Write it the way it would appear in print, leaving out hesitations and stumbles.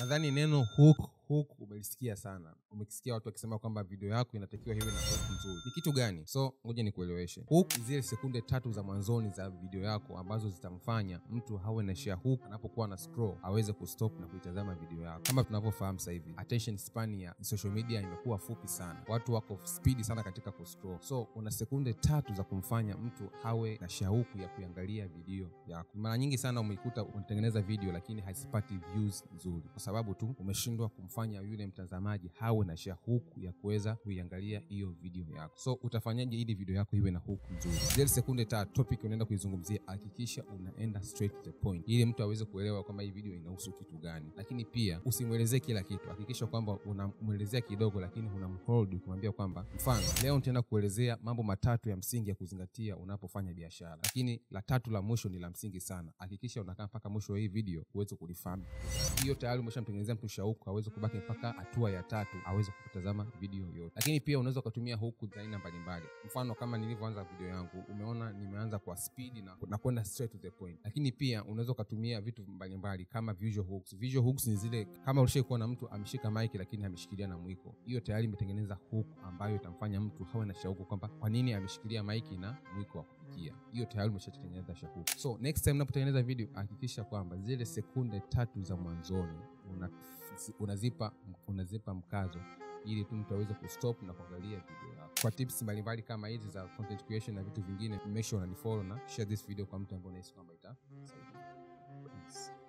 Nadhani neno hook umelisikia sana. Umekisikia watu wakisema kwamba video yako inatakiwa iwe na hook nzuri. Ni kitu gani? So ngoja nikueleweshe. Hook zile sekunde 3 za mwanzoni za video yako ambazo zitamfanya mtu hawe na share hook anapokuwa na scroll aweze kustop na kuitazama video yako. Kama tunavyofahamu sasa hivi, attention span ya social media imekuwa fupi sana. Watu wako speed sana katika kuscroll. So una sekunde 3 za kumfanya mtu hawe na shauku ya kuangalia video yako. Mara nyingi sana umeikuta unatengeneza video lakini haisipati views nzuri kwa sababu tu umeshindwa kumfanya yule mtazamaji hawe na shauku ya kuweza kuiangalia hiyo video yako. So utafanyaje ili video yako iwe na hook nzuri? Zile sekunde 3 topic unaenda kuizungumzia, hakikisha unaenda straight to the point ili mtu aweze kuelewa kwamba hii video inahusu kitu gani. Lakini pia usimuelezee kila kitu. Hakikisha kwamba unamuelezea kidogo lakini unamhold kumwambia kwamba mfano leo nitaenda kuelezea mambo matatu ya msingi ya kuzingatia unapofanya biashara. Lakini la tatu la mwisho ni la msingi sana. Hakikisha unakaa mpaka mwisho wa hii video uweze kulifahamu. Hiyo tayari umeshamtengenezea mtu shauku aweze kubaki mpaka hatua ya 3 aweze kutazama video yote. Lakini pia unaweza kutumia hook za aina mbalimbali. Mfano kama nilivyoanza video yangu, umeona nimeanza kwa speed na kwenda straight to the point. Lakini pia unaweza kutumia vitu mbalimbali kama visual hooks. Visual hooks ni zile kama ulishaikuwa na mtu ameshika mic lakini ameshikilia na mwiko. Hiyo tayari imetengeneza hook ambayo itamfanya mtu hawe na shauku kwamba kwa nini ameshikilia mic na mwiko wa kupikia. Hiyo tayari umeshatengeneza shauku. So next time unapotengeneza video, hakikisha kwamba zile sekunde 3 za mwanzoni unazipa mkazo ili tu mtu aweze kustop na kuangalia video yako. Kwa tips mbalimbali kama hizi za content creation na vitu vingine, make sure unanifollow na share this video kwa mtu ambaye unahisi kwamba itasaidia.